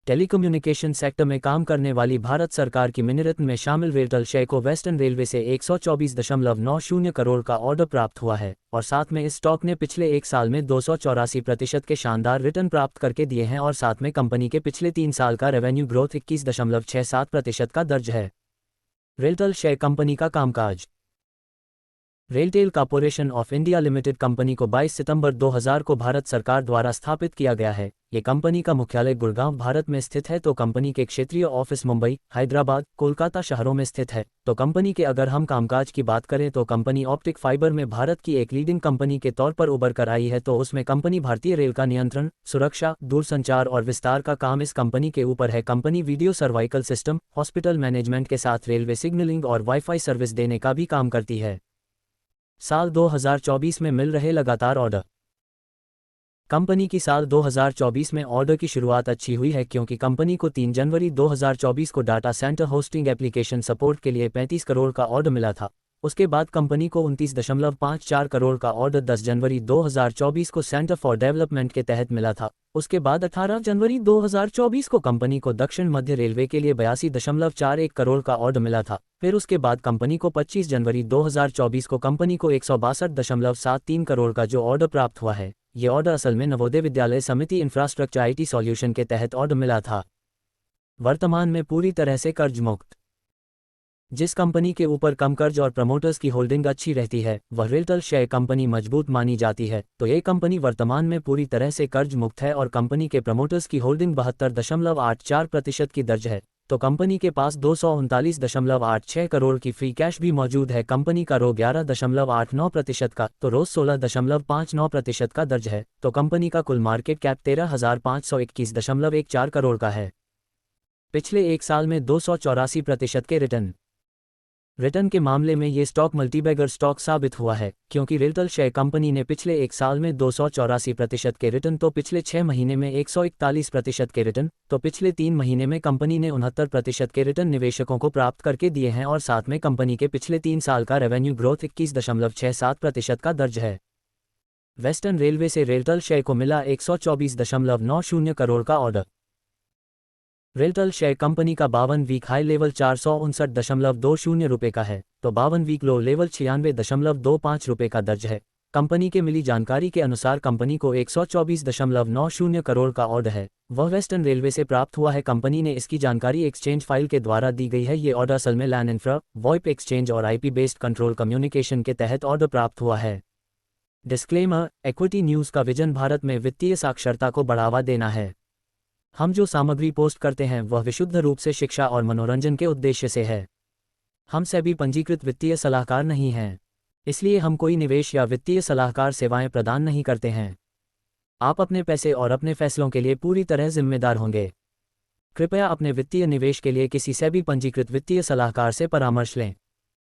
Telecommunication sector में काम करने वाली भारत सरकार की मिनीरत्न में शामिल रेलटेल शेयर को वेस्टर्न रेलवे से 124.90 करोड़ का ऑर्डर प्राप्त हुआ है और साथ में इस स्टॉक ने पिछले एक साल में 284% के शानदार रिटर्न प्राप्त करके दिए हैं और साथ में कंपनी के पिछले 3 साल का रेवेन्यू ग्रोथ 21.67% का दर्ज है। रेलटेल शेयर कंपनी का कामकाज। RailTel corporation of India limited company को 22 सितंबर 2000 को भारत सरकार द्वारा स्थापित किया गया है। ये कंपनी का मुख्यालय गुड़गांव भारत में स्थित है तो कंपनी के क्षेत्रीय ऑफिस मुंबई, हैदराबाद, कोलकाता शहरों में स्थित है। तो कंपनी के अगर हम कामकाज की बात करें तो कंपनी ऑप्टिक फाइबर में भारत की एक लीडिंग कंपनी के तौर पर उभर कर आई है। तो उसमें कंपनी भारतीय रेल का नियंत्रण, सुरक्षा, दूरसंचार और विस्तार का काम इस कंपनी के ऊपर है। Company video cervical system, hospital management के साथ रेलवे सिग्नलिंग और वाईफाई सर्विस देने का भी काम करती है। साल 2024 में मिल रहे लगातार ऑर्डर। कंपनी की साल 2024 में ऑर्डर की शुरुआत अच्छी हुई है क्योंकि कंपनी को 3 जनवरी 2024 को data centre hosting application support के लिए 35 करोड़ का ऑर्डर मिला था। उसके बाद कंपनी को 29.54 करोड़ का ऑर्डर 10 जनवरी 2024 को सेंटर फॉर डेवलपमेंट के तहत मिला था। उसके बाद 18 जनवरी 2024 को कंपनी को दक्षिण मध्य रेलवे के लिए 82.41 करोड़ का ऑर्डर मिला था। फिर उसके बाद कंपनी को 25 जनवरी 2024 को कंपनी को 162.73 करोड़ का जो ऑर्डर प्राप्त हुआ है। ये ऑर्डर असल में नवोदय विद्यालय समिति इंफ्रास्ट्रक्चर IT सॉल्यूशन के तहत ऑर्डर मिला था। वर्तमान में पूरी तरह से कर्ज मुक्त। जिस कंपनी के ऊपर कम कर्ज और प्रमोटर्स की होल्डिंग अच्छी रहती है वह रेलटेल शेयर कंपनी मजबूत मानी जाती है। तो ये कंपनी वर्तमान में पूरी तरह से कर्ज मुक्त है और कंपनी के प्रमोटर्स की होल्डिंग 72.84% की दर्ज है। तो कंपनी के पास 239.86 करोड़ की फ्री कैश भी मौजूद है। कंपनी का रो 11.89% का तो रोज 16.59% का दर्ज है। तो कंपनी का कुल मार्केट कैप 13,521.14 करोड़ का है। पिछले एक साल में 284% के रिटर्न के मामले में ये स्टॉक मल्टीबैगर स्टॉक साबित हुआ है क्योंकि रेलटेल शेयर कंपनी ने पिछले एक साल में 284% के रिटर्न, तो पिछले 6 महीने में 141% के रिटर्न, तो पिछले 3 महीने में कंपनी ने 69% के रिटर्न निवेशकों को प्राप्त करके दिए हैं और साथ में कंपनी के पिछले 3 साल का रेवेन्यू ग्रोथ 21.67% का दर्ज है। वेस्टर्न रेलवे से रेलटेल शेयर को मिला 124.90 करोड़ का ऑर्डर। रेलटेल शेयर कंपनी का 52 वीक हाई लेवल 459.20 रुपये का है तो 52 वीक लो लेवल 96.25 रुपये का दर्ज है। कंपनी के मिली जानकारी के अनुसार कंपनी को 124.90 करोड़ का ऑर्डर है वह वेस्टर्न रेलवे से प्राप्त हुआ है। कंपनी ने इसकी जानकारी एक्सचेंज फाइल के द्वारा दी गई है। ये ऑर्डर असल में लैन इंफ्रा, वॉइप एक्सचेंज और IP बेस्ड कंट्रोल कम्युनिकेशन के तहत ऑर्डर प्राप्त हुआ है। डिस्क्लेमर, इक्विटी न्यूज़ का विजन भारत में वित्तीय साक्षरता को बढ़ावा देना है। हम जो सामग्री पोस्ट करते हैं वह विशुद्ध रूप से शिक्षा और मनोरंजन के उद्देश्य से है। हम सेबी पंजीकृत वित्तीय सलाहकार नहीं हैं, इसलिए हम कोई निवेश या वित्तीय सलाहकार सेवाएं प्रदान नहीं करते हैं। आप अपने पैसे और अपने फैसलों के लिए पूरी तरह जिम्मेदार होंगे। कृपया अपने वित्तीय निवेश के लिए किसी सेबी पंजीकृत वित्तीय सलाहकार से परामर्श लें।